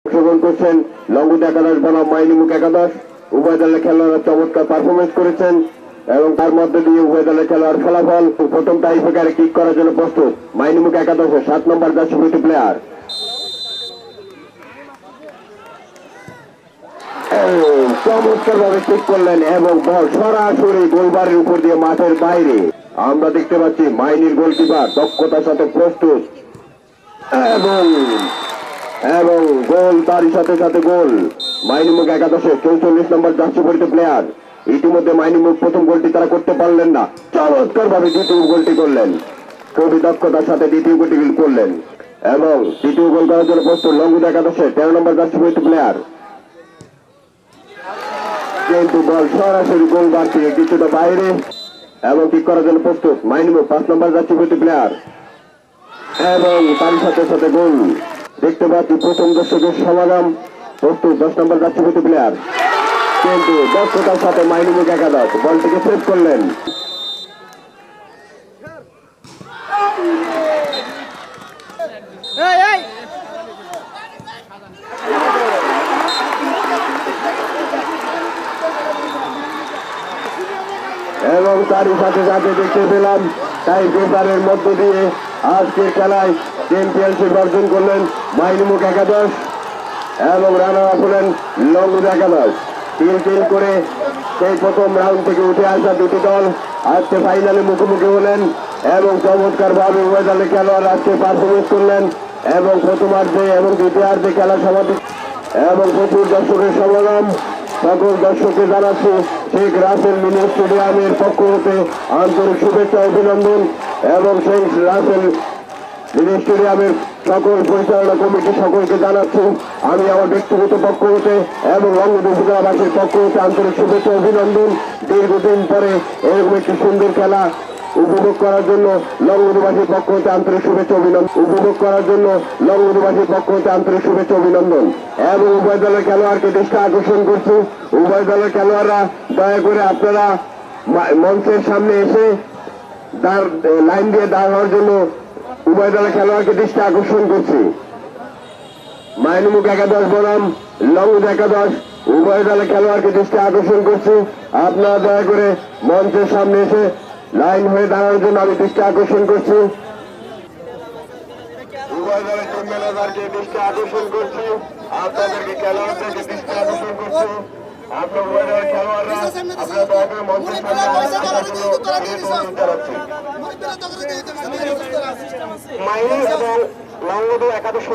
অংশগ্রহণ করছেন লঙ্গুদ একাদশ বনাম মাইনিমুখ একাদশ। উভয় দলের খেলোয়াড়রা চমৎকার পারফরমেন্স করেছেন এবং তার মধ্যে দিয়ে উভয় দলের খেলোয়াড় ফলাফল প্রথম টাইব্রেকারে কিক করার জন্য প্রস্তুত মাইনিমুখ একাদশের 7 নম্বর জার্সি প্লেয়ার। চমৎকার ভাবে কিক করলেন এবং বল সরাসরি গোলবারের উপর দিয়ে মাঠের বাইরে। আমরা দেখতে পাচ্ছি মাইনির গোলকিপার দক্ষতার সাথে প্রস্তুত এবং গোল, তারই সাথে সাথে গোল মাইনিমুখ একাদশের 44 নম্বর জার্সি পরিহিত প্লেয়ার। ইতিমধ্যে মাইনিমুখ প্রথম গোলটি তারা করতে পারলেন না, চমৎকার ভাবে দ্বিতীয় গোলটি করলেন, খুবই দক্ষতার সাথে দ্বিতীয় গোলটি করলেন এবং দ্বিতীয় গোল করার জন্য প্রস্তুত লঙ্গুদ একাদশের 13 নম্বর জার্সি পরিহিত প্লেয়ার। কিন্তু বল সরাসরি গোলবার থেকে কিছুটা বাইরে এবং কিক করার জন্য প্রস্তুত মাইনিমুখ 5 নম্বর জার্সি পরিহিত প্লেয়ার এবং তার সাথে সাথে গোল। দেখতে পাচ্ছি প্রথম দর্শকের সমাগম, প্রস্তুত 10 নম্বর জার্সি পরিহিত প্লেয়ার, কিন্তু দক্ষতার সাথে মাইনিমুখ একাদশ বলটিকে সেভ করলেন। এবং তারই সাথে সাথে দেখতে পেলাম টাই ব্রেকারের মধ্য দিয়ে আজকের খেলায় চ্যাম্পিয়নশিপ অর্জন করলেন মাইনিমুখ একাদশ এবং রানার আপ হলেন লঙ্গুদ একাদশ। 3-3 করে সেই প্রথম রাউন্ড থেকে উঠে আসা দুটি দল আজকে ফাইনালে মুখোমুখি হলেন এবং চমৎকার ভাবে উভয় দলের খেলোয়াড় আজকে পারফরমেন্স করলেন এবং প্রথমার্ধে এবং দ্বিতীয়ার্ধে খেলা সমাপ্তি এবং প্রচুর দর্শকের সমাগম। সকল দর্শককে জানাচ্ছি শেখ রাসেল মিনি স্টেডিয়ামের পক্ষ হতে আন্তরিক শুভেচ্ছা অভিনন্দন এবং শেখ রাসেল মিনি স্টেডিয়ামের সকল পরিচালনা কমিটি সকলকে জানাচ্ছি আমি আমার ব্যক্তিগত পক্ষ হতে এবং লঙ্গুদ উপজেলাবাসীর পক্ষ হতে আন্তরিক শুভেচ্ছা অভিনন্দন। দীর্ঘদিন পরে এরকম একটি সুন্দর খেলা উপভোগ করার জন্য লঙ্গুদবাসীর পক্ষ হতে আন্তরিক শুভেচ্ছা অভিনন্দন এবং উভয় দলের খেলোয়াড়কে দৃষ্টি আকর্ষণ করছি। উভয় দলের খেলোয়াড়রা দয়া করে আপনারা মঞ্চের সামনে এসে লাইন দিয়ে দাঁড় হওয়ার জন্য উভয় দলের খেলোয়াড়কে দৃষ্টি আকর্ষণ করছি। মাইনিমুখ একাদশ বনাম লঙ্গুদ একাদশ উভয় দলের খেলোয়াড়কে দৃষ্টি আকর্ষণ করছি, আপনারা দয়া করে মঞ্চের সামনে এসে লাইন হয়ে দাঁড়ানোর জন্য আমি দৃষ্টি আকর্ষণ করছি। উভয় দলের টিম ম্যানেজারকে দৃষ্টি আকর্ষণ করছি, আপনাদেরকে খেলোয়াড়দেরকে দৃষ্টি আকর্ষণ করছি। আপনার উভয় দলের খেলোয়াড়রা আপনারা দয়া করে মঞ্চের সামনে জানাচ্ছি। মাইনিং এবং লঙ্গুদ একাদশ